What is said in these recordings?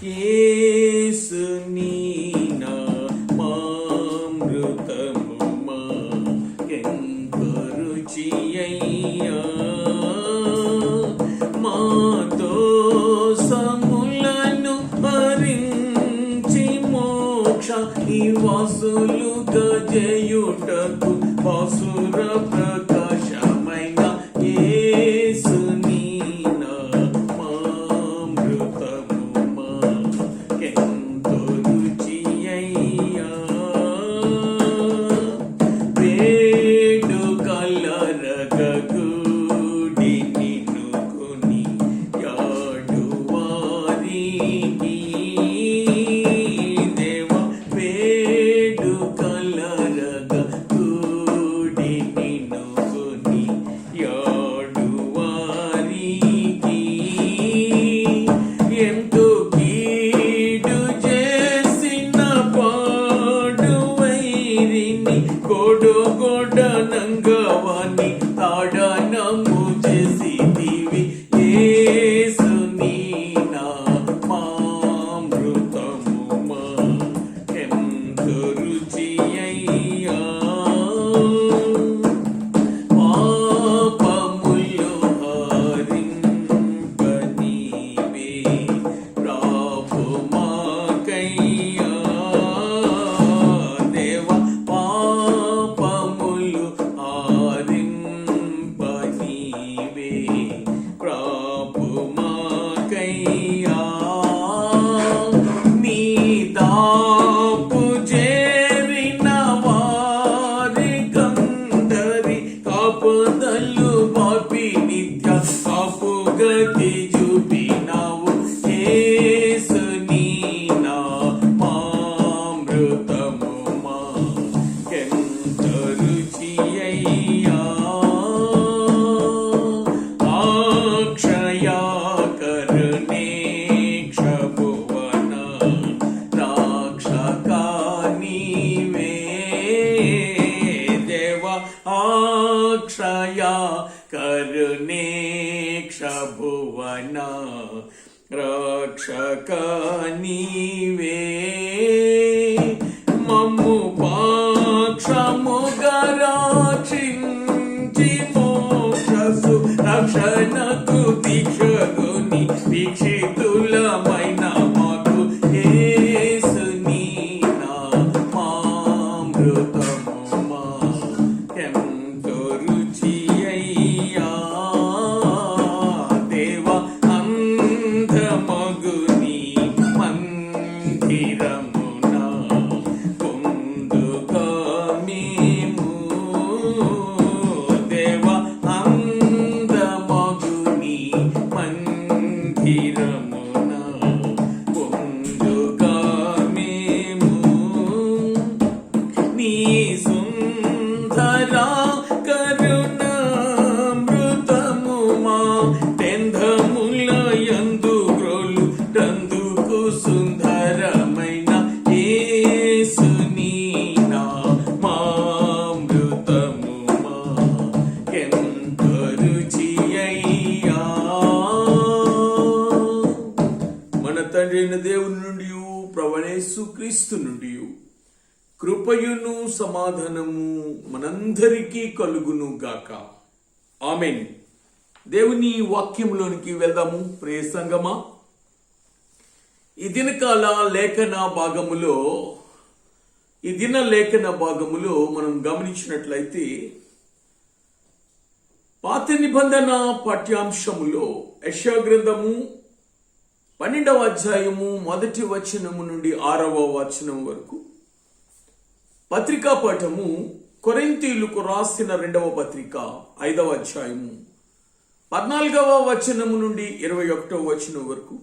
యేసు నీ నామామృతము మాకెంతో రుచియయ్యా. మా దోషములను హరించి మోక్ష నివాసులుగా చేయుటకు పసుర ప్రకాశమైన యేసు నీ నామామృతము మాకెంతో రుచియయ్యా. వేడుకల రగగూడి నిన్ను కొని యాడు వారికి దేవ. వేడుకల రగగూడి నిన్ను కొని యాడు వారికి ఎంతో కీడు చేసిన పాడు వైరిని కొడగొడనంగవాని తాడనము చేసితివి. యేసు నీ నామామృతము మాకెంతో రుచియయ్యా. పాపములు హరింప నీవే రావు మాకయ్యా. దేవ పాపములు హరింప నీవే రావు మాకయ్యా. నీ దాపు చేరిన వారికందరి కాపుదలు బాపి నిత్య కాపు గతి చూపినావు. యేసు నీ నామామృతము మాకెంతో రుచియయ్యా. అక్షయ కరుణేక్ష భువన రక్షక నీవే దేవ. అక్షయ కరుణేక్ష భువన రక్షక నీవే. మమ్ము పాక్షముగా రక్షించి మోక్షసు రక్షణకు దీక్షగుని దీక్షితులమైన మాకు యేసు నీ నామామృతము మాకెంతో రుచియయ్యా. దేవ అంధమగుని మందిరమున పొందుగా మేము. దేవ అందమగుని మందిరమున పొందుగా మేము. నీ సుందర కరుణామృతము మా తెంధముల యందు గ్రోలు రందుకు సుందరమైన యేసు నీ నామామృతము మాకెంతో రుచియయ్యా. మన తండ్రి అయిన దేవుని నుండి ప్రభువైన క్రీస్తు నుండి కృపయును సమాధానము మనందరికీ కలుగును గాక. ఆమేన్. దేవుని వాక్యంలోనికి వెళ్దాము ప్రియ సంగమా. ఈ దినకాల లేఖన భాగములో మనం గమనించినట్లయితే పాత నిబంధన పాఠ్యాంశములో యెషయా గ్రంథము 12వ అధ్యాయము 1వ వచనము నుండి 6వ వచనం వరకు, పత్రికా పాఠము కొరింథీయులకు రాసిన 2వ పత్రిక 5వ అధ్యాయము 14వ వచనము నుండి 21వ వచనం వరకు,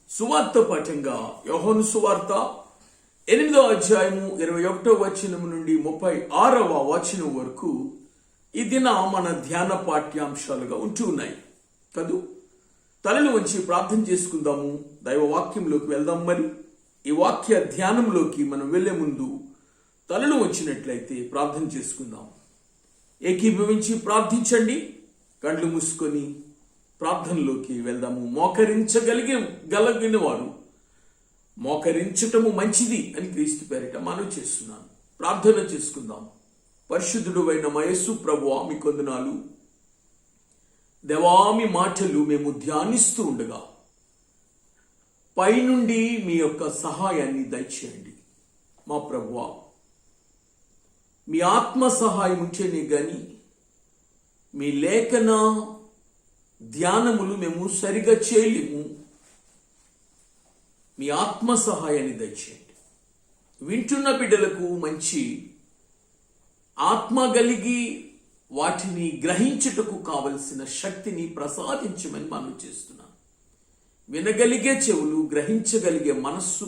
సువార్త పాఠంగా యోహాను సువార్త 8వ అధ్యాయము 21వ వచనము నుండి 36వ వచనం వరకు ఈ దిన మన ధ్యాన పాఠ్యాంశాలుగా ఉంటూ ఉన్నాయి కదూ. తలలు వంచి ప్రార్థన చేసుకుందాము, దైవ వాక్యంలోకి వెళ్దాం. మరి ఈ వాక్య ధ్యానంలోకి మనం వెళ్లే ముందు తలలు వంచినట్లయితే ప్రార్థన చేసుకుందాం. ఏకీభవించి ప్రార్థించండి. కళ్ళు మూసుకొని ప్రార్థనలోకి వెళ్దాము. మోకరించగలిగిన వారు మోకరించటము మంచిది అని క్రీస్తు పేరిట మనవి చేస్తున్నాను. ప్రార్థన చేసుకుందాం. పరిశుద్ధుడు అయిన మా యేసు ప్రభువా, మీ కొందనాలు దేవా, మీ మాటలు మేము ధ్యానిస్తూ ఉండగా పైనుండి మీ యొక్క సహాయాన్ని దయచేయండి. మా ప్రభువా, మీ ఆత్మ సహాయం ఉంటేనే గాని మీ లేఖన ధ్యానములు మేము సరిగా చేయలేము. మీ ఆత్మ సహాయాన్ని దయచేయండి. వింటున్న బిడ్డలకు మంచి ఆత్మ కలిగి వాటిని గ్రహించుటకు కావలసిన శక్తిని ప్రసాదించమని మనం చేస్తున్నాం. వినగలిగే చెవులు, గ్రహించగలిగే మనస్సు,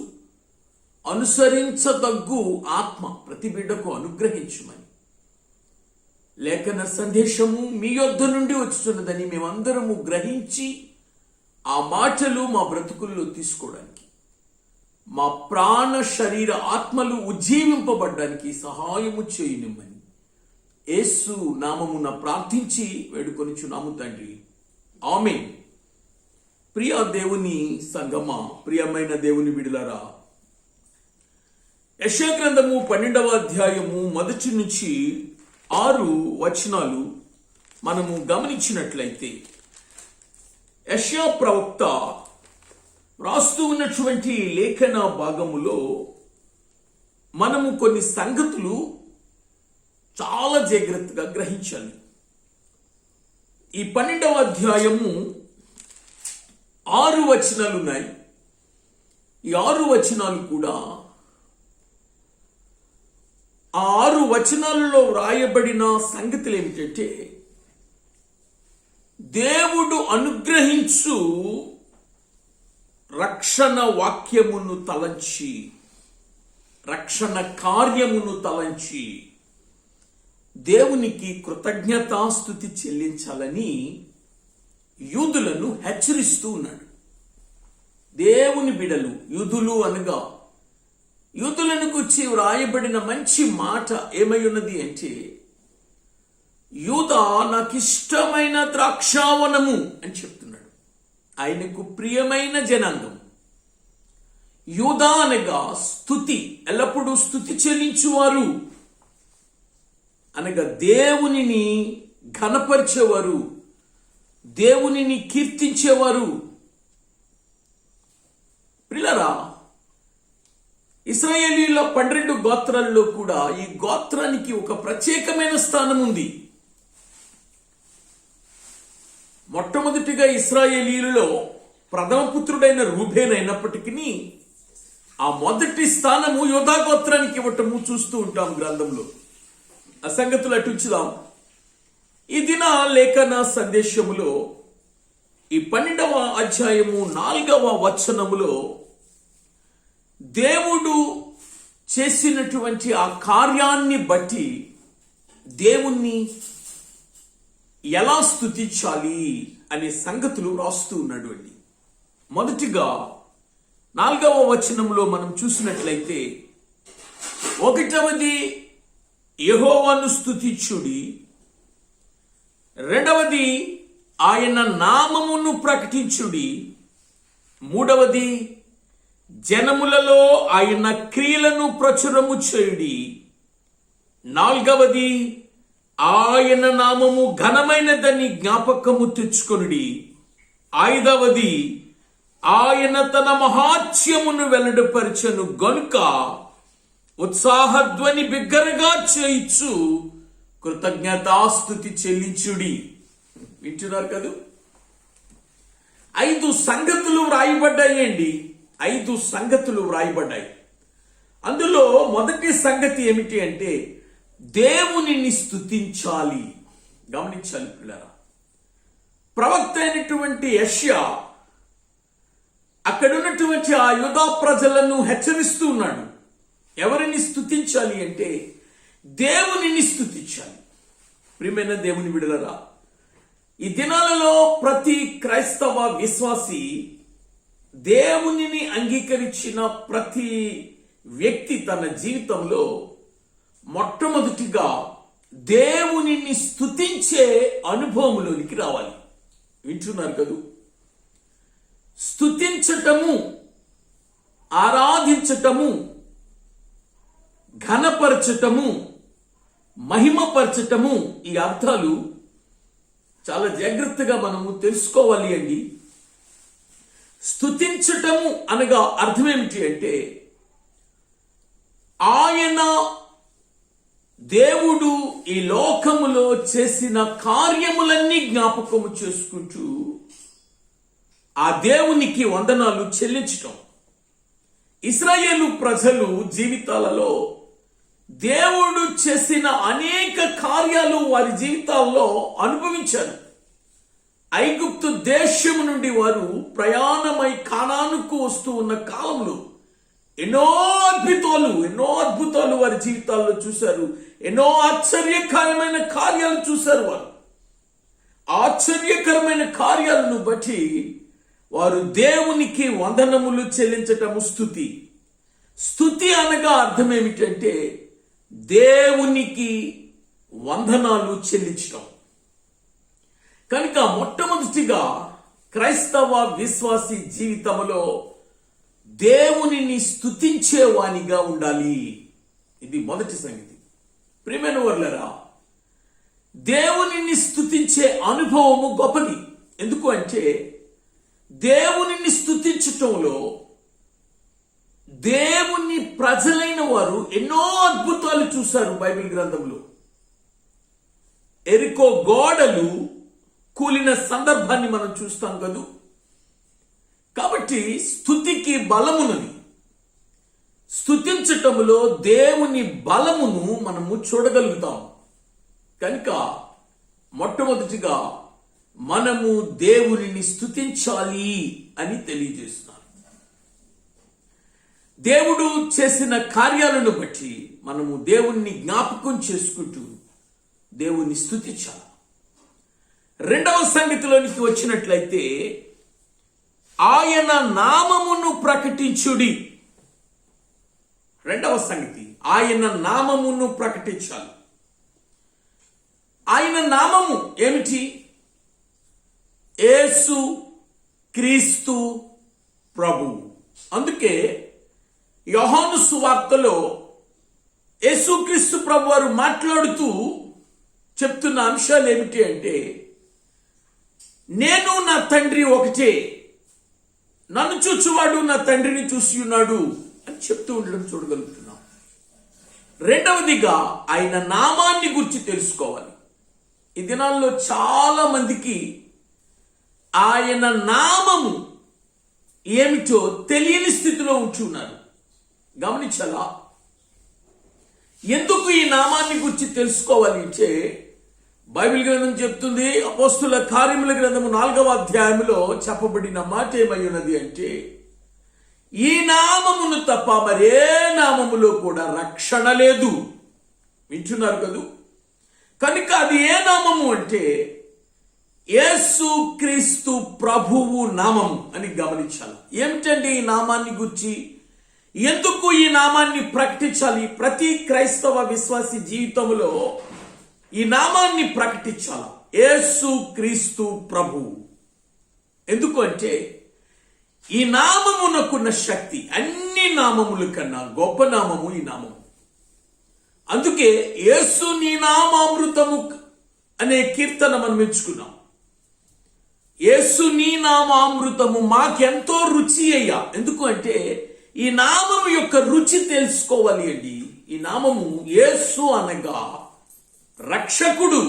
అనుసరించదగ్గు ఆత్మ ప్రతి బిడ్డకు అనుగ్రహించమని, లేఖన సందేశము మీ యొద్ద నుండి వచ్చుతున్నదని మేమందరము గ్రహించి ఆ మాటలు మా బ్రతుకుల్లో తీసుకోవడానికి, మా ప్రాణ శరీర ఆత్మలు ఉజ్జీవింపబడ్డానికి సహాయము చేయనిమ్మని యేసు నామమున ప్రార్థించి వేడుకొనిచున్నాము తండ్రి, ఆమేన్. ప్రియ దేవుని సంగమా, ప్రియమైన దేవుని బిడ్డలారా, యెషయా గ్రంథము 12వ అధ్యాయము 1 నుంచి 6 వచనాలు మనము గమనించినట్లయితే, యెషయా ప్రవక్త రాస్తూ ఉన్నటువంటి లేఖన భాగములో మనము కొన్ని సంగతులు చాలా జాగ్రత్తగా గ్రహించాలి. ఈ 12వ అధ్యాయము 6 వచనాలు ఉన్నాయి. ఈ 6 వచనాలు కూడా ఆ 6 వచనాలలో వ్రాయబడిన సంగతులు ఏమిటంటే, దేవుడు అనుగ్రహించు రక్షణ వాక్యమును తలంచి, రక్షణ కార్యమును తలంచి దేవునికి కృతజ్ఞతాస్తుతి చెల్లించాలని యూదులను హెచ్చరిస్తూ ఉన్నాడు. దేవుని బిడలు, యూదులు అనగా యూదులను గురించి వ్రాయబడిన మంచి మాట ఏమై ఉన్నది అంటే, యూదా నాకు ఇష్టమైన ద్రాక్షావనము అని చెప్తున్నాడు. ఆయనకు ప్రియమైన జనాంగం. యూదా అనగా స్తుతి, ఎల్లప్పుడూ స్తుతి చెల్లించువారు అనగా దేవునిని ఘనపరిచేవారు, దేవునిని కీర్తించేవారు. ప్రియులారా, ఇశ్రాయేలీల 12 గోత్రాల్లో కూడా ఈ గోత్రానికి ఒక ప్రత్యేకమైన స్థానం ఉంది. మొట్టమొదటిగా ఇశ్రాయేలీలలో ప్రథమ పుత్రుడైన రూబేన్ అయినప్పటికీ ఆ మొదటి స్థానము యూదా గోత్రానికి ఇవ్వటము చూస్తూ ఉంటాం గ్రంథంలో. ఆ సంగతులు అటుంచుదాం. ఈ దిన లేఖన సందేశములో ఈ 12వ అధ్యాయము 4వ వచనములో దేవుడు చేసినటువంటి ఆ కార్యాన్ని బట్టి దేవుణ్ణి ఎలా స్తుతించాలి అనే సంగతులు రాస్తూ ఉన్నాడు అండి. మొదటిగా 4వ వచనంలో మనం చూసినట్లయితే, 1వది యెహోవాను స్తుతించుడి, 2వది ఆయన నామమును ప్రకటించుడి, 3వది జనములలో ఆయన క్రియలను ప్రచురము చేయుడి, 4వది ఆయన నామము ఘనమైనదని జ్ఞాపకము తెచ్చుకొనుడి, 5వది ఆయన తన మహాత్మ్యమును వెల్లడిపరచెను గనుక ఉత్సాహధ్వని బిగ్గరగా చేయిచు కృతజ్ఞతాస్తుతి చెల్లించుడి. వింటున్నారు కదూ? 5 సంగతులు వ్రాయబడ్డాయండి. 5 సంగతులు వ్రాయబడ్డాయి. అందులో మొదటి సంగతి ఏమిటి అంటే, దేవునిని స్తుతించాలి. గమనించాలి పిల్లరా, ప్రవక్త అయినటువంటి యెషయా అక్కడ ఉన్నటువంటి ఆ యూదా ప్రజలను హెచ్చరిస్తూ ఉన్నాడు. ఎవరిని స్తుతించాలి అంటే దేవునిని స్తుతించాలి. ప్రియమైన దేవుని బిడ్డలారా, ఈ దినాలలో ప్రతి క్రైస్తవ విశ్వాసి, దేవునిని అంగీకరించిన ప్రతి వ్యక్తి తన జీవితంలో మొట్టమొదటిగా దేవునిని స్తుతించే అనుభవంలోనికి రావాలి. వింటున్నారు కదూ? స్తుతించటము ఆరాధించటము, ఘనపరచటము, మహిమపరచటము, ఈ అర్థాలు చాలా జాగ్రత్తగా మనము తెలుసుకోవాలి అండి. స్తుతించటము అనగా అర్థం ఏమిటి అంటే, ఆయన దేవుడు ఈ లోకములో చేసిన కార్యములన్నీ జ్ఞాపకము చేసుకుంటూ ఆ దేవునికి వందనాలు చెల్లించటం. ఇశ్రాయేలు ప్రజలు జీవితాలలో దేవుడు చేసిన అనేక కార్యాలు వారి జీవితాల్లో అనుభవించారు. ఐగుప్తు దేశము నుండి వారు ప్రయాణమై కానానుకు వస్తూ ఉన్న కాలంలో ఎన్నో అద్భుతాలు వారి జీవితాల్లో చూశారు. ఎన్నో ఆశ్చర్యకరమైన కార్యాలు చూశారు. వారు ఆశ్చర్యకరమైన కార్యాలను బట్టి వారు దేవునికి వందనములు చెల్లించటము స్తుతి అనగా అర్థం ఏమిటంటే దేవునికి వందనాలు చెల్లించటం. కనుక మొట్టమొదటిగా క్రైస్తవ విశ్వాసి జీవితంలో దేవునిని స్తుతించేవానిగా ఉండాలి. ఇది మొదటి సంగతి. ప్రియమైన వారలారా, దేవునిని స్తుతించే అనుభవము గొప్పది. ఎందుకు అంటే దేవునిని స్తుతించటంలో దేవుని ప్రజలైన వారు ఎన్నో అద్భుతాలు చూశారు. బైబిల్ గ్రంథంలో ఎరికో గోడలు కూలిన సందర్భాన్ని మనం చూస్తాం కదూ. కాబట్టి స్తుతికి బలమున్నది. స్తుతించటములో దేవుని బలమును మనము చూడగలుగుతాం. కనుక మొట్టమొదటిగా మనము దేవునిని స్తుతించాలి అని తెలియజేస్తున్నాను. దేవుడు చేసిన కార్యాలను బట్టి మనము దేవుణ్ణి జ్ఞాపకం చేసుకుంటూ దేవుణ్ణి స్తుతించాలి. రెండవ సంగతిలోనికి వచ్చినట్లయితే ఆయన నామమును ప్రకటించుడి. రెండవ సంగతి, ఆయన నామమును ప్రకటించాలి. ఆయన నామము ఏమిటి? యేసు క్రీస్తు ప్రభు. అందుకే యోహాను సువార్తలో యేసుక్రీస్తు ప్రభు వారు మాట్లాడుతూ చెప్తున్న అంశాలు ఏమిటి అంటే, నేను నా తండ్రి ఒకటే, నన్ను చూచువాడు నా తండ్రిని చూసి ఉన్నాడు అని చెప్తూ ఉండడం చూడగలుగుతున్నాం. రెండవదిగా ఆయన నామాన్ని గురించి తెలుసుకోవాలి. ఈ దినాల్లో చాలా మందికి ఆయన నామము ఏమిటో తెలియని స్థితిలో ఉంటున్నారు. గమనించాలా? ఎందుకు ఈ నామాన్ని గురించి తెలుసుకోవాలి అంటే బైబిల్ గ్రంథం చెప్తుంది. అపోస్తుల కార్యముల గ్రంథము 4వ అధ్యాయంలో చెప్పబడిన మాట ఏమై ఉన్నది అంటే, ఈ నామమును తప్ప మరే నామములో కూడా రక్షణ లేదు. వింటున్నారు కదూ? కనుక అది ఏ నామము అంటే యేసు క్రీస్తు ప్రభువు నామము అని గమనించాలి. ఏమిటండి ఈ నామాన్ని గురించి, ఎందుకు ఈ నామాన్ని ప్రకటించాలి? ప్రతి క్రైస్తవ విశ్వాసి జీవితంలో ఈ నామాన్ని ప్రకటించాలి. యేసు క్రీస్తు ప్రభువు. ఎందుకు అంటే ఈ నామమునకున్న శక్తి అన్ని నామముల కన్నా గొప్ప నామము ఈ నామము. అందుకే యేసు నీ నామామృతము అనే కీర్తన మనం మెచ్చుకున్నాం. యేసు నీ నామామృతము మాకెంతో రుచి అయ్యా. ఎందుకు అంటే ఈ నామము యొక్క రుచి తెలుసుకోవాలి అండి. ఈ నామము యేసు అనగా రక్షకుడు.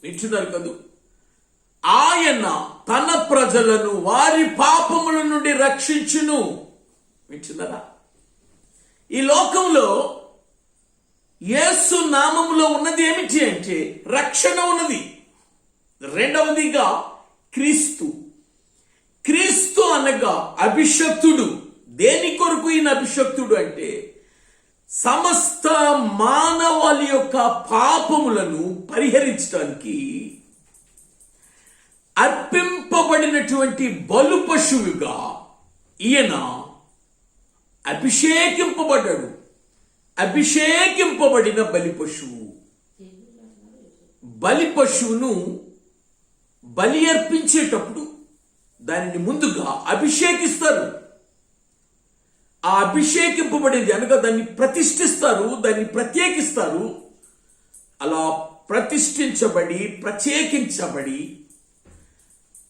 వింటున్నారు కదూ? ఆయన తన ప్రజలను వారి పాపముల నుండి రక్షించును. వింటున్నారా? ఈ లోకంలో యేసు నామములో ఉన్నది ఏమిటి అంటే రక్షణ ఉన్నది. రెండవదిగా క్రీస్తు. క్రీస్తు అనగా అభిషక్తుడు. దేని కొరకు ఈయన అభిషక్తుడు అంటే సమస్త మానవాళి యొక్క పాపములను పరిహరించడానికి అర్పింపబడినటువంటి బలు పశువుగా ఈయన అభిషేకింపబడ్డాడు. అభిషేకింపబడిన బలి పశువు. బలి పశువును బలి అర్పించేటప్పుడు దానిని ముందుగా అభిషేకిస్తారు. ఆ అభిషేకింపబడేది అనగా దాన్ని ప్రతిష్ఠిస్తారు, దాన్ని ప్రత్యేకిస్తారు. అలా ప్రతిష్ఠించబడి ప్రత్యేకించబడి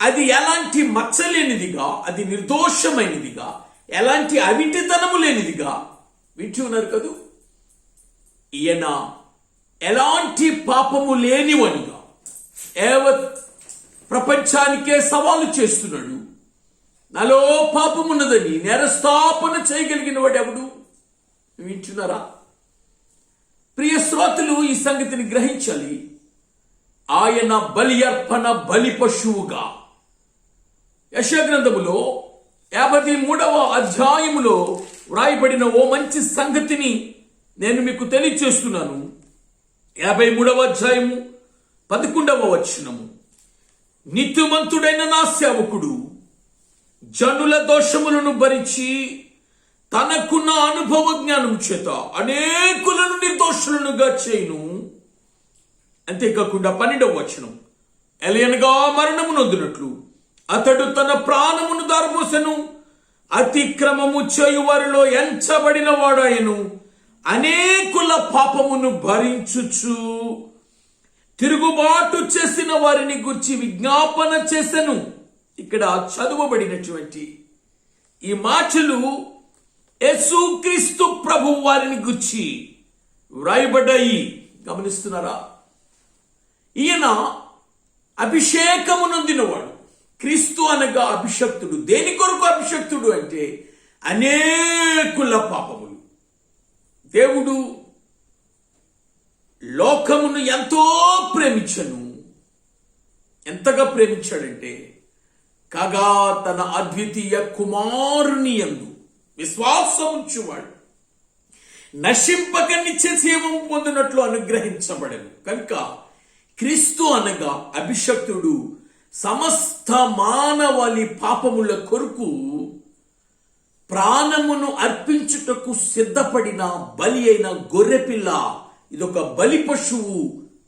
అది ఎలాంటి మచ్చలేనిదిగా, అది నిర్దోషమైనదిగా, ఎలాంటి అవిటితనము లేనిదిగా వింటూ ఉన్నారు కదూ. ఈయన ఎలాంటి పాపము లేనివనిగా ప్రపంచానికే సవాలు చేస్తున్నాడు. నాలో పాపమున్నదని నేరస్థాపన చేయగలిగిన వాడు ఎవడు? వింటున్నారా? ప్రియ శ్రోతలు, ఈ సంగతిని గ్రహించాలి. ఆయన బలి అర్పణ, బలి పశువుగా యెషయా గ్రంథములో 53వ అధ్యాయములో వ్రాయబడిన ఓ మంచి సంగతిని నేను మీకు తెలియచేస్తున్నాను. 53వ అధ్యాయము 11వ వచనము. నీతిమంతుడైన నా సేవకుడు జనుల దోషములను భరించి తనకున్న అనుభవ జ్ఞానం చేత అనేకులను నిర్దోషులనుగా చేయును. అంతేకాకుండా 12వ వచనం. ఎలయనగా మరణము నొందినట్లు అతడు తన ప్రాణమును దారపోసెను. అతిక్రమము చేయువారిలో ఎంచబడిన వాడాయను. అనేకుల పాపమును భరించుచు తిరుగుబాటు చేసిన వారిని గురించి విజ్ఞాపన చేసెను. ఇక్కడ చదువబడినటువంటి ఈ మాటలు యేసుక్రీస్తు ప్రభు వారిని గురించి వ్రాయబడ్డాయి. గమనిస్తున్నారా? ఈయన అభిషేకము నొందినవాడు. క్రీస్తు అనగా అభిషక్తుడు. దేని కొరకు అభిషక్తుడు అంటే అనేకుల పాపములు. దేవుడు లోకమును ఎంతో ప్రేమించను. ఎంతగా ప్రేమించాడంటే కాగా తన అద్వితీయ కుమారుని యందు విశ్వాసం ఉంచువాడు నశింపక నిత్య జీవము పొందినట్లు అనుగ్రహించబడను. కనుక క్రీస్తు అనగా అభిషక్తుడు సమస్త మానవాళి పాపముల కొరకు ప్రాణమును అర్పించుటకు సిద్ధపడిన బలి అయిన గొర్రెపిల్ల. ఇదొక బలి పశువు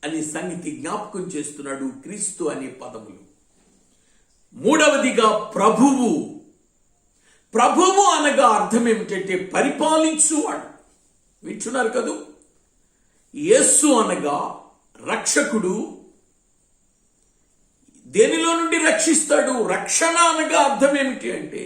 అనే సంగతి జ్ఞాపకం చేస్తున్నాడు క్రీస్తు అనే పదములు. మూడవదిగా ప్రభువు. ప్రభువు అనగా అర్థం ఏమిటంటే పరిపాలించువాడు. వింటున్నారు కదూ. యేసు అనగా రక్షకుడు. దేనిలో నుండి రక్షిస్తాడు? రక్షణ అనగా అర్థం ఏమిటి అంటే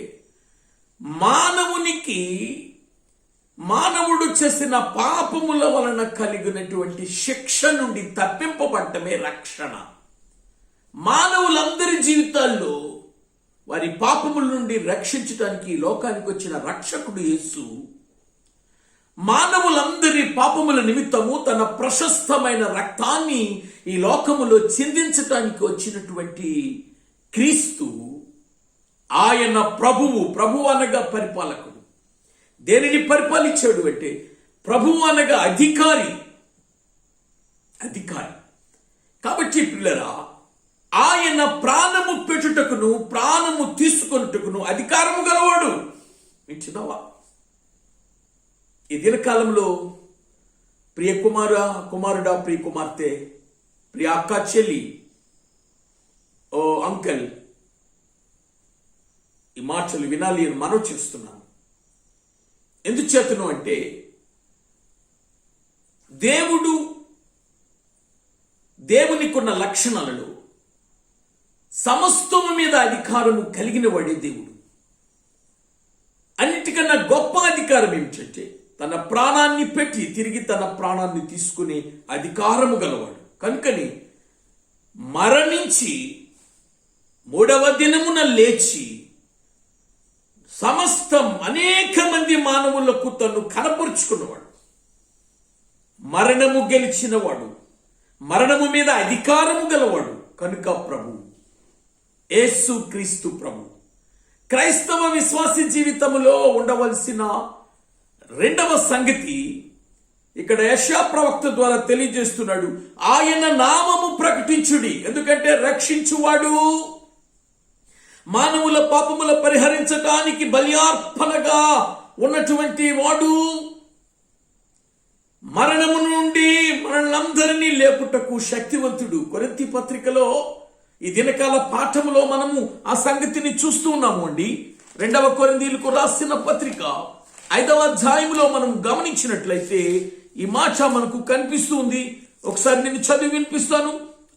మానవుడు చేసిన పాపముల వలన కలిగినటువంటి శిక్ష నుండి తప్పింపబడటమే రక్షణ. మానవులందరి జీవితాల్లో వారి పాపముల నుండి రక్షించడానికి లోకానికి వచ్చిన రక్షకుడు యేసు. మానవులందరి పాపముల నిమిత్తము తన ప్రశస్తమైన రక్తాన్ని ఈ లోకములో చిందించటానికి వచ్చినటువంటి క్రీస్తు. ఆయన ప్రభువు. ప్రభువు అనగా పరిపాలకుడు. దేనిని పరిపాలించాడు అంటే ప్రభువు అనగా అధికారి. కాబట్టి పిల్లరా, ఆయన ప్రాణము పెట్టుటకును ప్రాణము తీసుకొనుటకును అధికారము గలవాడు. వింటున్నావా? ఈ దినకాలంలో ప్రియ కుమారుడా, ప్రియ కుమార్తె, ప్రియ అక్క, చెల్లి, ఓ అంకల్, ఈ మాటలు వినాలి అని మనవి చేస్తున్నాను. ఎందుచేతను అంటే దేవునికున్న లక్షణాలలో సమస్తము మీద అధికారము కలిగిన వాడే దేవుడు. అన్నిటికన్నా గొప్ప అధికారం ఏమిటంటే తన ప్రాణాన్ని పెట్టి తిరిగి తన ప్రాణాన్ని తీసుకునే అధికారము గలవాడు. కనుకని మరణించి 3వ దినమున లేచి సమస్తం అనేక మంది మానవులకు తను కనపరుచుకున్నవాడు. మరణము గెలిచినవాడు, మరణము మీద అధికారము గలవాడు. కనుక ప్రభు యేసు క్రీస్తు ప్రభు. క్రైస్తవ విశ్వాసి జీవితంలో ఉండవలసిన రెండవ సంగతి ఇక్కడ యెషయా ప్రవక్త ద్వారా తెలియజేస్తున్నాడు. ఆయన నామము ప్రకటించుడి. ఎందుకంటే రక్షించువాడు, మానవుల పాపముల పరిహరించడానికి బలియార్పణగా ఉన్నటువంటి వాడు, మరణము నుండి మనల్నందరినీ లేపుటకు శక్తివంతుడు. కొరింథీ పత్రికలో ఈ దినకాల పాఠములో మనము ఆ సంగతిని చూస్తూ ఉన్నాము అండి. 2వ కొరింథీయులకు రాసిన పత్రిక 5వ అధ్యాయంలో మనం గమనించినట్లయితే ఈ మాట మనకు కనిపిస్తుంది. ఒకసారి నేను చదివి వినిపిస్తాను.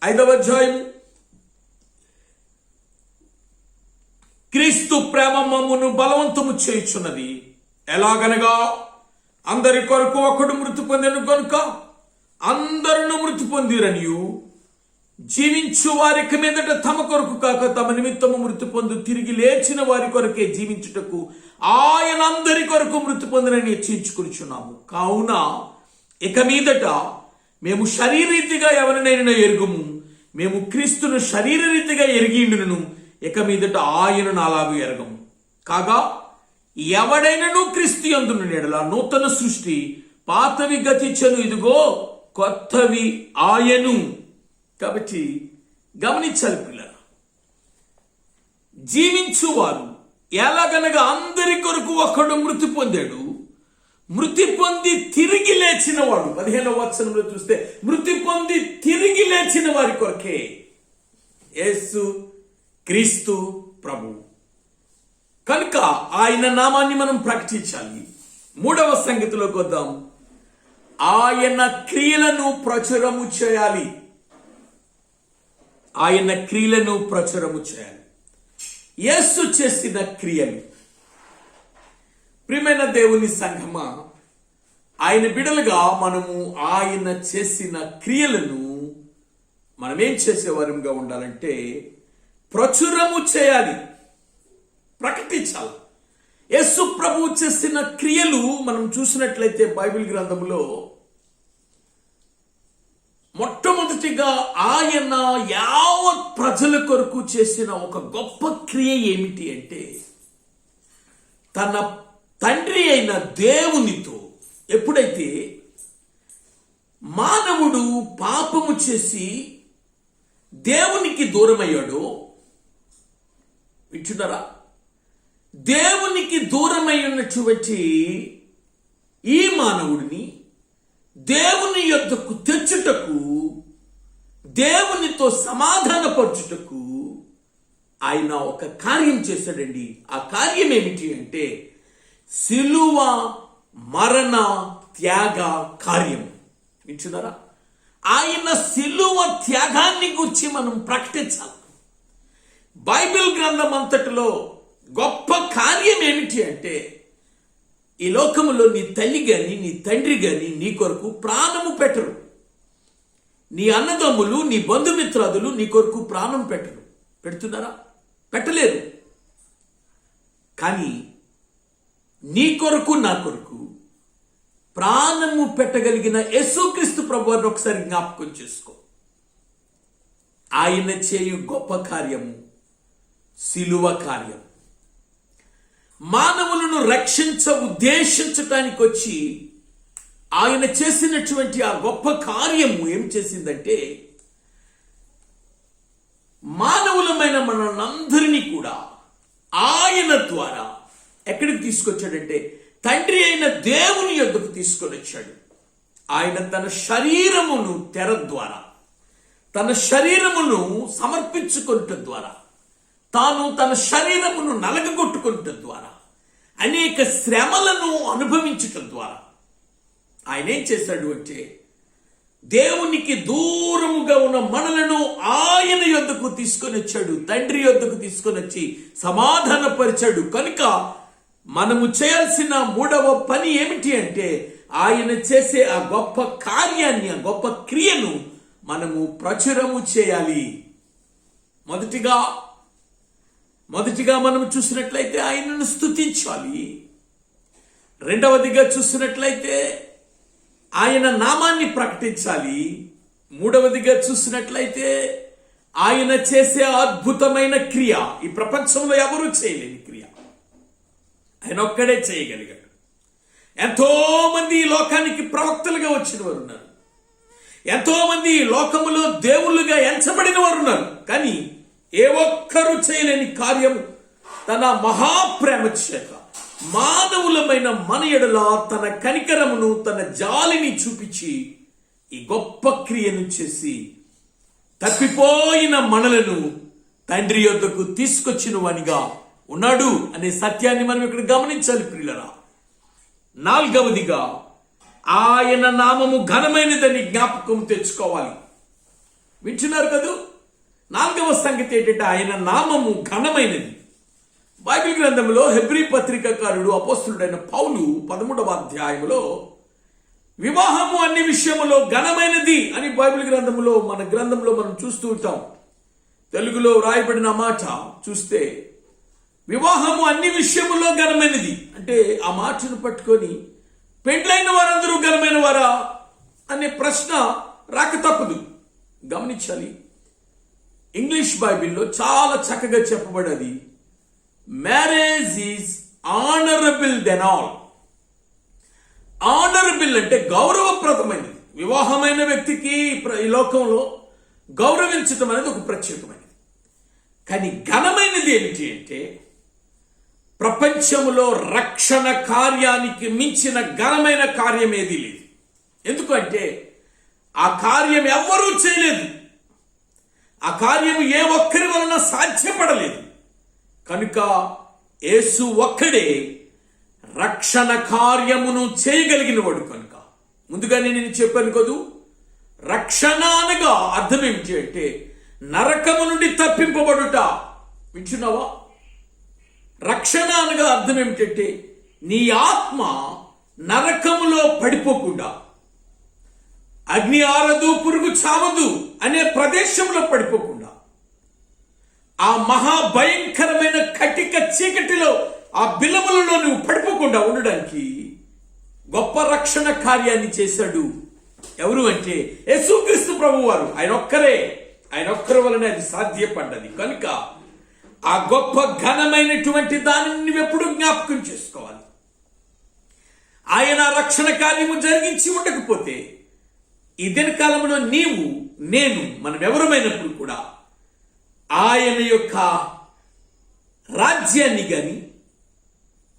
5వ అధ్యాయం. క్రీస్తు ప్రేమ మమ్మును బలవంతము చేయుచున్నది, ఎలాగనగా అందరి కొరకు ఒకడు మృతి పొందెను కనుక అందరూ మృతి పొందిరనియు, జీవించు వారికి మీదట తమ కొరకు కాక తమ నిమిత్తము మృతి పొందు తిరిగి లేచిన వారి కొరకే జీవించుటకు ఆయన అందరి కొరకు మృతి పొందినని హెచ్చించుకునిచున్నాము. కావున ఇక మీదట మేము శరీరరీతిగా ఎవరినైనా ఎరుగుము, మేము క్రీస్తును శరీరరీతిగా ఎరిగిండును, ఇక మీదట ఆయనను అలాగూ ఎరగము. కాగా ఎవడైనను క్రీస్తు యందున్న ఎడల నూతన సృష్టి, పాతవి గతించెను, ఇదిగో కొత్తవి ఆయను. కాబట్టి గమనించాలి పిల్లలు, జీవించువారు ఎలాగనగా అందరి కొరకు ఒకడు మృతి పొందాడు, మృతి పొంది తిరిగి లేచిన వాడు. 15వ వచనంలో చూస్తే మృతి పొంది తిరిగి లేచిన వారి కొరకే యేసు క్రీస్తు ప్రభు. కనుక ఆయన నామాన్ని మనం ప్రకటించాలి. 3వ సంగతిలోకి వద్దాం. ఆయన క్రియలను ప్రచురము చేయాలి. ఆయన క్రియలను ప్రచురము చేయాలి. యేసు చేసిన క్రియలు. ప్రియమైన దేవుని సంఘమా, ఆయన బిడలుగా మనము ఆయన చేసిన క్రియలను మనం ఏం చేసేవారంగా ఉండాలంటే ప్రచురము చేయాలి, ప్రకటించాలి. యేసు ప్రభు చేసిన క్రియలు మనం చూసినట్లయితే బైబిల్ గ్రంథంలో మొట్టమొదటిగా ఆయన యావత్ ప్రజల కొరకు చేసిన ఒక గొప్ప క్రియ ఏమిటి అంటే, తన తండ్రి అయిన దేవునితో ఎప్పుడైతే మానవుడు పాపము చేసి దేవునికి దూరమయ్యాడో, వింటున్నారా, దేవునికి దూరమై ఉన్నటువంటి ఈ మానవుడిని దేవుని యొద్దకు తెచ్చుటకు, దేవునితో సమాధానపరచుటకు ఆయన ఒక కార్యం చేశాడండి. ఆ కార్యం ఏమిటి అంటే సిలువ మరణ త్యాగ కార్యం. వింటున్నారా? ఆయన సిలువ త్యాగాన్ని గురించి మనం ప్రకటించాలి. బైబిల్ గ్రంథం అంతటిలో గొప్ప కార్యం ఏమిటి అంటే, ఈ లోకములో నీ తల్లి గాని నీ తండ్రి గాని నీ కొరకు ప్రాణము పెట్టరు. నీ అన్నదమ్ములు నీ బంధుమిత్రాదులు నీ కొరకు ప్రాణం పెట్టరు. పెడుతున్నారా? పెట్టలేరు. కానీ నీ కొరకు నా కొరకు ప్రాణము పెట్టగలిగిన యేసుక్రీస్తు ప్రభువుని ఒకసారి జ్ఞాపకం చేసుకో. ఆయన చేయు గొప్ప కార్యము సిలువ కార్యం. మానవులను ఉద్దేశించటానికి వచ్చి ఆయన చేసినటువంటి ఆ గొప్ప కార్యము ఏం చేసిందంటే, మానవులమైన మనందరినీ కూడా ఆయన ద్వారా ఎక్కడికి తీసుకొచ్చాడంటే తండ్రి అయిన దేవుని యొద్దకు తీసుకొని వచ్చాడు. ఆయన తన శరీరమును తెర ద్వారా, తన శరీరమును సమర్పించుకొనుట ద్వారా, తాను తన శరీరమును నలగగొట్టుకొనుట ద్వారా, అనేక శ్రమలను అనుభవించటం ద్వారా ఆయన ఏం చేశాడు అంటే, దేవునికి దూరముగా ఉన్న మనలను ఆయన యొద్దకు తీసుకొని వచ్చాడు. తండ్రి యొద్దకు తీసుకొని వచ్చి సమాధానపరిచాడు. కనుక మనము చేయాల్సిన 3వ పని ఏమిటి అంటే, ఆయన చేసే ఆ గొప్ప కార్యాన్ని, ఆ గొప్ప క్రియను మనము ప్రచురము చేయాలి. మొదటిగా మనం చూసినట్లయితే ఆయనను స్తుతించాలి. రెండవదిగా చూసినట్లయితే ఆయన నామాన్ని ప్రకటించాలి. మూడవదిగా చూసినట్లయితే ఆయన చేసే అద్భుతమైన క్రియ, ఈ ప్రపంచంలో ఎవరూ చేయలేని క్రియ ఆయన ఒక్కడే చేయగలిగాడు. ఎంతో మంది ఈ లోకానికి ప్రవక్తలుగా వచ్చిన వారు ఉన్నారు. ఎంతో మంది ఈ లోకములో దేవుళ్ళుగా ఎంచబడిన వారు ఉన్నారు. కానీ ఏ ఒక్కరూ చేయలేని కార్యము తన మహాప్రేమ చేత మానవులమైన మన ఎడల తన కనికరమును, తన జాలిని చూపించి ఈ గొప్ప క్రియను చేసి తప్పిపోయిన మనలను తండ్రి యొద్దకు తీసుకొచ్చిన వానిగా ఉన్నాడు అనే సత్యాన్ని మనం ఇక్కడ గమనించాలి ప్రియులరా. నాలుగవదిగా ఆయన నామము ఘనమైనదని జ్ఞాపకం తెచ్చుకోవాలి. వింటున్నారు కదూ? నాలుగవ సంగతి ఏంటంటే ఆయన నామము ఘనమైనది. బైబిల్ గ్రంథంలో హెబ్రీ పత్రికాకారుడు అపోస్తలుడైన పౌలు 13వ అధ్యాయంలో వివాహము అన్ని విషయములో ఘనమైనది అని బైబిల్ గ్రంథంలో మన గ్రంథంలో మనం చూస్తూ ఉంటాం. తెలుగులో రాయబడిన మాట చూస్తే వివాహము అన్ని విషయములో ఘనమైనది అంటే ఆ మాటను పట్టుకొని పెండ్లైన వారందరూ ఘనమైన వారా అనే ప్రశ్న రాక తప్పదు. గమనించాలి. ఇంగ్లీష్ బైబిల్లో చాలా చక్కగా చెప్పబడది, marriage is honourable than all. Honourable అంటే గౌరవప్రదమైనది. వివాహమైన వ్యక్తికి ఈ లోకంలో గౌరవించటం అనేది ఒక ప్రత్యేకమైనది. కానీ ఘనమైనది ఏమిటి అంటే ప్రపంచంలో రక్షణ కార్యానికి మించిన ఘనమైన కార్యం ఏదీ లేదు. ఎందుకంటే ఆ కార్యం ఎవ్వరూ చేయలేదు. ఆ కార్యం ఏ ఒక్కరి వలన సాధ్యపడలేదు. కనుక యేసు ఒక్కడే రక్షణ కార్యమును చేయగలిగిన వాడు. కనుక ముందుగానే నేను చెప్పాను కదూ, రక్షణ అనగా అర్థం ఏమిటి అంటే నరకము నుండి తప్పింపబడుట. వింటున్నావా? రక్షణ అనగా అర్థం ఏమిటంటే నీ ఆత్మ నరకములో పడిపోకుండా, అగ్ని ఆరదు పురుగు చావదు అనే ప్రదేశంలో పడిపోకుండా, ఆ మహాభయంకరమైన కటిక చీకటిలో ఆ బిలములలో నువ్వు పడిపోకుండా ఉండడానికి గొప్ప రక్షణ కార్యాన్ని చేశాడు. ఎవరు అంటే యేసుక్రీస్తు ప్రభువారు. ఆయన ఒక్కరి వలన అది సాధ్యపడ్డది. కనుక ఆ గొప్ప ఘనమైనటువంటి దానిని నువ్వు ఎప్పుడు జ్ఞాపకం చేసుకోవాలి. ఆయన రక్షణ కార్యము జరిగించి ఉండకపోతే ఈ దినకాలంలో నీవు నేను మనం ఎవరమైనప్పుడు కూడా ఆయన యొక్క రాజ్యాన్ని గాని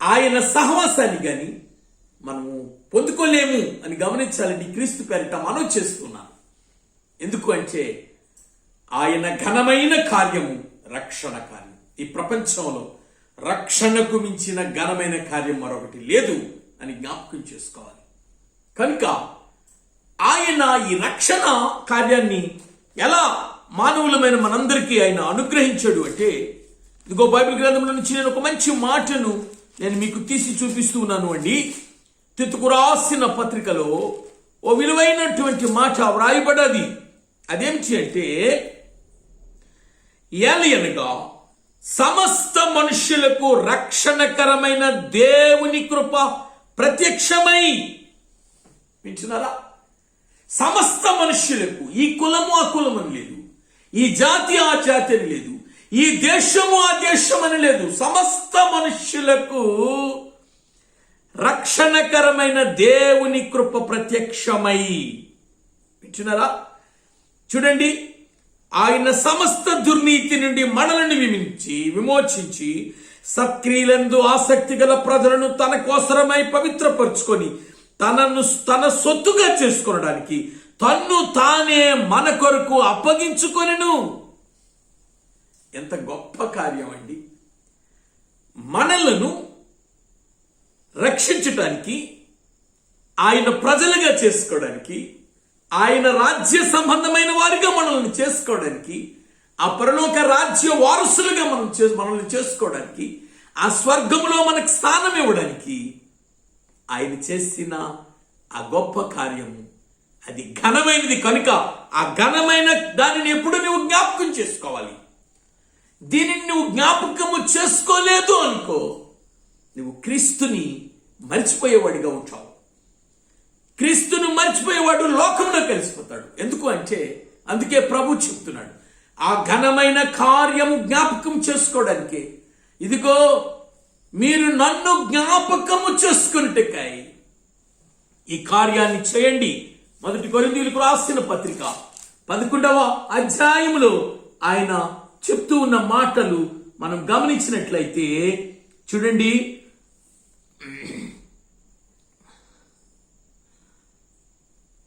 ఆయన సహవాసాన్ని గాని మనము పొందుకోలేము అని గమనించాలని క్రీస్తు పేరిట మనవి చేస్తున్నాను. ఎందుకు అంటే ఆయన ఘనమైన కార్యము రక్షణ కార్యం. ఈ ప్రపంచంలో రక్షణకు మించిన ఘనమైన కార్యం మరొకటి లేదు అని జ్ఞాపకం చేసుకోవాలి. కనుక ఆయన ఈ రక్షణ కార్యాన్ని ఎలా మానవులమైన మనందరికీ ఆయన అనుగ్రహించాడు అంటే, ఇదిగో బైబిల్ గ్రంథంలో నుంచి నేను ఒక మంచి మాటను నేను మీకు తీసి చూపిస్తూ ఉన్నాను అండి. తితుకు రాసిన పత్రికలో ఓ విలువైనటువంటి మాట వ్రాయబడ్డది. అదేమిటి అంటే, ఏలయనగా సమస్త మనుష్యులకు రక్షణకరమైన దేవుని కృప ప్రత్యక్షమై. వింటున్నారా? సమస్త మనుష్యులకు, ఈ కులము ఆ కులం అని లేదు, ఈ జాతి ఆ జాతి అని లేదు, ఈ దేశము ఆ దేశం అని లేదు, సమస్త మనుష్యులకు రక్షణకరమైన దేవుని కృప ప్రత్యక్షమై. వింటున్నారా? చూడండి, ఆయన సమస్త దుర్నీతి నుండి మనలను విమోచించి సత్క్రియలందు ఆసక్తి గల ప్రజలను తన కోసరమై పవిత్రపరుచుకొని తన సొత్తుగా చేసుకోవడానికి తన్ను తానే మన కొరకు అప్పగించుకొనెను. ఎంత గొప్ప కార్యం అండి! మనలను రక్షించటానికి, ఆయన ప్రజలుగా చేసుకోవడానికి, ఆయన రాజ్య సంబంధమైన వారిగా మనల్ని చేసుకోవడానికి, ఆ పరలోక రాజ్య వారసులుగా మనల్ని చేసుకోవడానికి, ఆ స్వర్గంలో మనకు స్థానం ఇవ్వడానికి ఆయన చేసిన ఆ గొప్ప కార్యము అది ఘనమైనది. కనుక ఆ ఘనమైన దానిని ఎప్పుడు నువ్వు జ్ఞాపకం చేసుకోవాలి. దీనిని నువ్వు జ్ఞాపకము చేసుకోలేదు అనుకో, నువ్వు క్రీస్తుని మర్చిపోయేవాడిగా ఉంటావు. క్రీస్తును మర్చిపోయేవాడు లోకంలో కలిసిపోతాడు. ఎందుకు అంటే అందుకే ప్రభు చెప్తున్నాడు, ఆ ఘనమైన కార్యము జ్ఞాపకం చేసుకోవడానికి ఇదిగో మీరు నన్ను జ్ఞాపకము చేసుకున్నట్టుకై ఈ కార్యాన్ని చేయండి. 1 కొరింథీయులకు రాసిన పత్రిక 11వ అధ్యాయములో ఆయన చెప్తూ ఉన్న మాటలు మనం గమనించినట్లయితే చూడండి,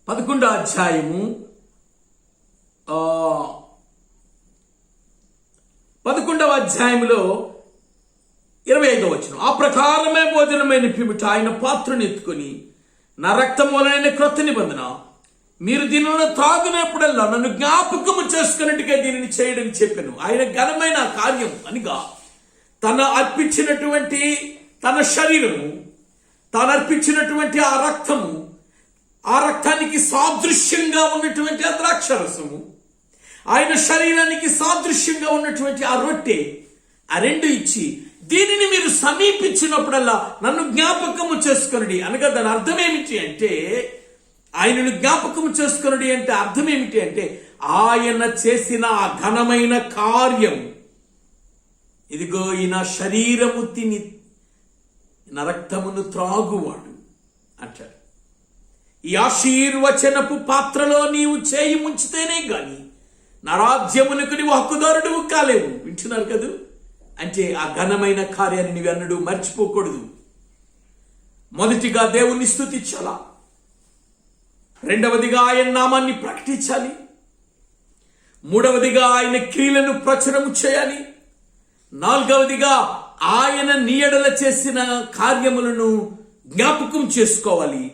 11వ అధ్యాయము 11వ అధ్యాయంలో 25వ వచనం, ఆ ప్రకారమే భోజనమైన పిమ్మట ఆయన పాత్రను ఎత్తుకొని, నా రక్తం వలన క్రొత్త నిబంధన, మీరు దీనిలో త్రాగునప్పుడల్లా నన్ను జ్ఞాపకము చేసుకున్నట్టుగా దీనిని చేయడం చెప్పాను. ఆయన ఘనమైన కార్యం అనగా తన అర్పించినటువంటి తన శరీరము, తాను అర్పించినటువంటి ఆ రక్తము, ఆ రక్తానికి సాదృశ్యంగా ఉన్నటువంటి ఆ ద్రాక్షరసము, ఆయన శరీరానికి సాదృశ్యంగా ఉన్నటువంటి ఆ రొట్టె, ఆ రెండు ఇచ్చి దీనిని మీరు సమీపించినప్పుడల్లా నన్ను జ్ఞాపకము చేసుకొనుడి అనగా దాని అర్థం ఏమిటి అంటే, ఆయనను జ్ఞాపకము చేసుకొనుడి అంటే అర్థం ఏమిటి అంటే, ఆయన చేసిన ఆ ఘనమైన కార్యం, ఇదిగో ఈయన శరీరము తిని నా రక్తమును త్రాగువాడు అంటాడు. ఈ ఆశీర్వచనపు పాత్రలో నీవు చేయి ముంచితేనే గాని నా రాజ్యమునకు నీవు హక్కుదారుడు కాలేవు. వింటున్నారు కదా? అంటే ఆ ఘనమైన కార్యాన్ని నీవెన్నడూ మర్చిపోకూడదు. మొదటిగా దేవుణ్ణి స్తుతించాలా, రెండవదిగా ఆయన నామాన్ని ప్రకటించాలి, మూడవదిగా ఆయన క్రియలను ప్రచురము చేయాలి, నాలుగవదిగా ఆయన నీ ఎడల చేసిన కార్యములను జ్ఞాపకం చేసుకోవాలి,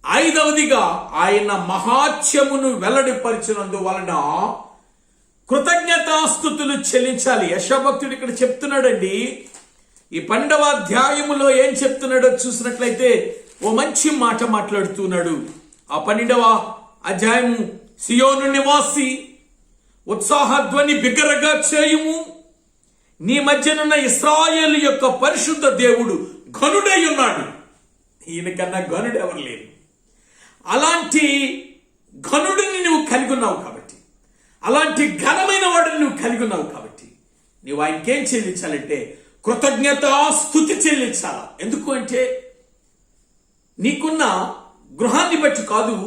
ఐదవదిగా ఆయన మహాత్యమును వెల్లడిపరిచినందు వలన కృతజ్ఞతాస్తుతులు చెల్లించాలి. యెషయా ఇక్కడ చెప్తున్నాడండి. ఈ 12వ అధ్యాయములో ఏం చెప్తున్నాడో చూసినట్లయితే ఓ మంచి మాట మాట్లాడుతున్నాడు. ఆ 12వ అధ్యాయము, సియోను నివాసి ఉత్సాహధ్వని బిగ్గరగా చేయుము, నీ మధ్యనున్న ఇశ్రాయేలు యొక్క పరిశుద్ధ దేవుడు ఘనుడై ఉన్నాడు. ఈయనకన్నా ఘనుడు ఎవరు లేరు. అలాంటి ఘనుడిని నువ్వు కలిగి ఉన్నావు కాబట్టి, అలాంటి ఘనమైన వాడిని నువ్వు కలిగి ఉన్నావు కాబట్టి, నువ్వు ఆయనకేం చెల్లించాలంటే కృతజ్ఞతాస్తుతి చెల్లించాలా. ఎందుకు అంటే నీకున్న గృహాన్ని బట్టి కాదు,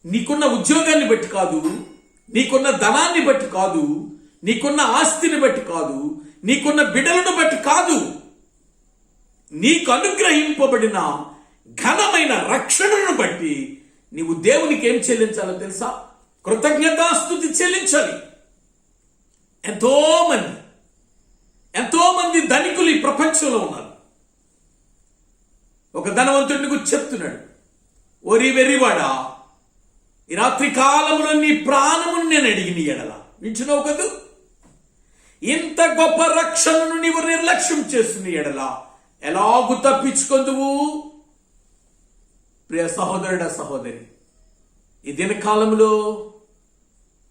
నీకున్న ఉద్యోగాన్ని బట్టి కాదు, నీకున్న ధనాన్ని బట్టి కాదు, నీకున్న ఆస్తిని బట్టి కాదు, నీకున్న బిడ్డలను బట్టి కాదు, నీకు అనుగ్రహింపబడిన ఘనమైన రక్షణను బట్టి నీవు దేవునికి ఏం చెల్లించాలో తెలుసా? కృతజ్ఞతాస్తుతి చెల్లించాలి. ఎంతో మంది ధనికులు ఈ ప్రపంచంలో ఉన్నారు. ఒక ధనవంతుడిని గురించి చెప్తున్నాడు, ఓరి వెర్రివాడా, ఈ రాత్రి కాలంలో నీ ప్రాణమును నేను అడిగిన ఎడల, వింటున్నావు కదూ, ఇంత గొప్ప రక్షణను నీవు నిర్లక్ష్యం చేస్తున్న ఎడల ఎలాగు తప్పించుకొందువు? ప్రియ సహోదరుడా, సహోదరి, ఈ దినకాలంలో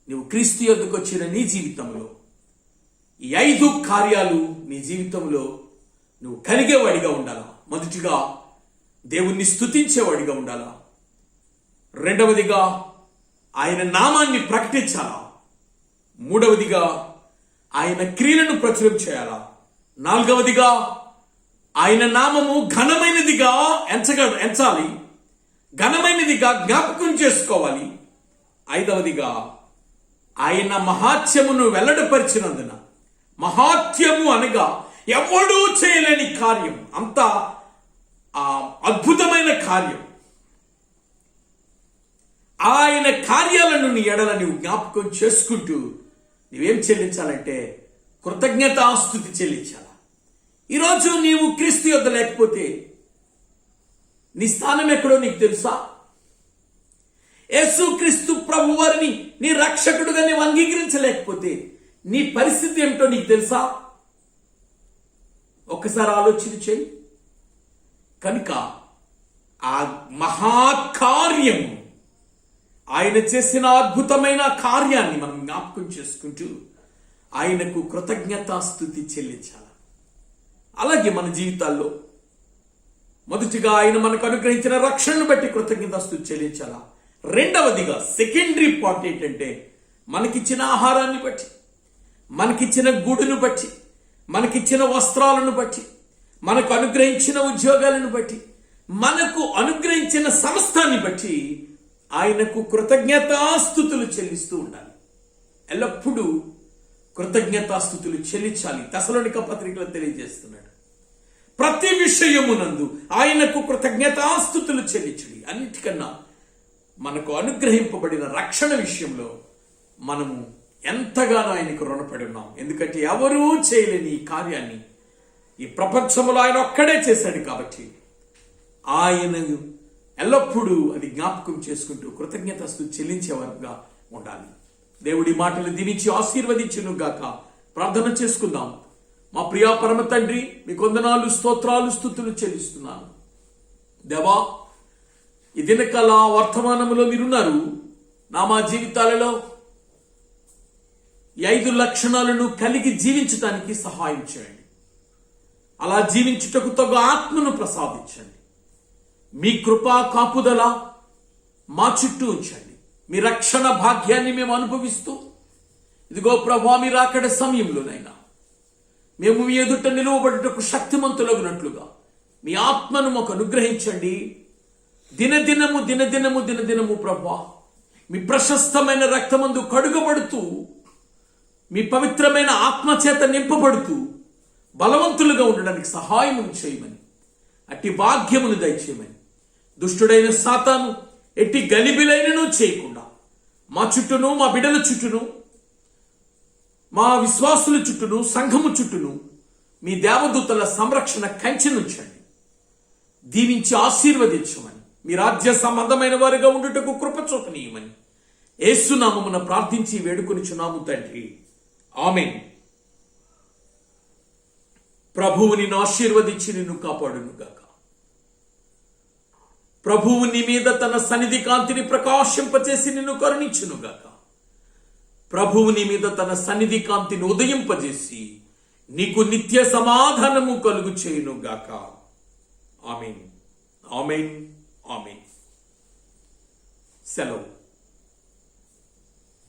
నువ్వు క్రీస్తు యొద్దకు వచ్చిన నీ జీవితంలో ఈ 5 కార్యాలు నీ జీవితంలో నువ్వు కలిగేవాడిగా ఉండాలా. మొదటిగా దేవుణ్ణి స్తుతించేవాడిగా ఉండాలా, రెండవదిగా ఆయన నామాన్ని ప్రకటించాలా, మూడవదిగా ఆయన క్రియలను ప్రచురం చేయాలా, నాలుగవదిగా ఆయన నామము ఘనమైనదిగా ఎంచాలి, ఘనమైనదిగా జ్ఞాపకం చేసుకోవాలి, ఐదవదిగా ఆయన మహాత్యమును వెల్లడిపరిచినందున, మహాత్యము అనగా ఎవడూ చేయలేని కార్యం, అంత అద్భుతమైన కార్యం, ఆయన కార్యాలను నీ ఎడల నువ్వు జ్ఞాపకం చేసుకుంటూ నువ్వేం చెల్లించాలంటే కృతజ్ఞతాస్తుతి చెల్లించాలి. ఈరోజు నీవు క్రీస్తు యొద్ద లేకపోతే నీ స్థానం ఎక్కడో నీకు తెలుసా? యేసు క్రీస్తు ప్రభు వారిని నీ రక్షకుడుగా నీవు అంగీకరించలేకపోతే నీ పరిస్థితి ఏమిటో నీకు తెలుసా? ఒక్కసారి ఆలోచన చేయి. కనుక ఆ మహాకార్యము, ఆయన చేసిన అద్భుతమైన కార్యాన్ని మనం జ్ఞాపకం చేసుకుంటూ ఆయనకు కృతజ్ఞతాస్తుతి చెల్లించాలి. అలాగే మన జీవితాల్లో మొదటిగా ఆయన మనకు అనుగ్రహించిన రక్షణను బట్టి కృతజ్ఞతాస్తుతి చెల్లించాలా. రెండవదిగా సెకండరీ పార్ట్ ఏంటంటే మనకిచ్చిన ఆహారాన్ని బట్టి, మనకిచ్చిన గూడును బట్టి, మనకిచ్చిన వస్త్రాలను బట్టి, మనకు అనుగ్రహించిన ఉద్యోగాలను బట్టి, మనకు అనుగ్రహించిన సమస్తాన్ని బట్టి ఆయనకు కృతజ్ఞతాస్తుతులు చెల్లిస్తూ ఉండాలి. ఎల్లప్పుడూ కృతజ్ఞతాస్తుతులు చెల్లించాలి. తెసలోనిక పత్రికలో తెలియజేస్తున్నాడు, ప్రతి విషయమునందు ఆయనకు కృతజ్ఞతాస్తుతులు చెల్లించండి. అన్నిటికన్నా మనకు అనుగ్రహింపబడిన రక్షణ విషయంలో మనము ఎంతగానో ఆయనకు రుణపడి ఉన్నాం. ఎందుకంటే ఎవరూ చేయలేని ఈ కార్యాన్ని ఈ ప్రపంచంలో ఆయన ఒక్కడే చేశాడు కాబట్టి ఆయన ఎల్లప్పుడూ అది జ్ఞాపకం చేసుకుంటూ కృతజ్ఞతస్తు చెల్లించేవారుగా ఉండాలి. దేవుడి మాటలు దీవించి ఆశీర్వదించును గాక. ప్రార్థన చేసుకుందాం. మా ప్రియా పరమ తండ్రి, మీ వందనాలు, స్తోత్రాలు, స్తుతులు చెల్లిస్తున్నాను. దేవా, ఈ దినకాల వర్తమానములో మీరున్నారు. మా జీవితాలలో ఈ 5 లక్షణాలను కలిగి జీవించడానికి సహాయం చేయండి. అలా జీవించుటకు తగు ఆత్మను ప్రసాదించండి. మీ కృపా కాపుదల మా చుట్టూ ఉంచండి. మీ రక్షణ భాగ్యాన్ని మేము అనుభవిస్తూ, ఇదిగో ప్రభువా, మీరు అక్కడ సమయంలోనైనా మేము మీ ఎదుట నిలువబడుటకు శక్తిమంతులగునట్లుగా మీ ఆత్మను మాకు అనుగ్రహించండి. దినదినము ప్రభువా, మీ ప్రశస్తమైన రక్తమందు కడుగబడుతూ, మీ పవిత్రమైన ఆత్మచేత నింపబడుతూ బలవంతులుగా ఉండడానికి సహాయం చేయమని, అట్టి భాగ్యమును దయచేయమని, దుష్టుడైన సాతాను ఎట్టి గలిబిలైనను చేయకుండా మా చుట్టూను, మా బిడ్డల చుట్టూను, మా విశ్వాసుల చుట్టూను, సంఘము చుట్టూను మీ దేవదూతల సంరక్షణ కంచెనుంచండి. దీవించి ఆశీర్వదించమని, మీ రాజ్య సంబంధమైన వారిగా ఉండుటకు కృప చూపనీయమని యేసు నామమున ప్రార్థించి వేడుకొనిచున్నాము తండ్రి. ఆమేన్. ప్రభువు నిన్ను ఆశీర్వదించి నిన్ను కాపాడును గాక. ప్రభువు నీ మీద తన సన్నిధి కాంతిని ప్రకాశింపచేసి నిన్ను కరుణించును గాక. ప్రభువు నీ మీద తన సన్నిధి కాంతిని ఉదయింపజేసి నీకు నిత్య సమాధానము కలుగు చేయును గాక. ఆమేన్, ఆమేన్, ఆమేన్. సెలవు.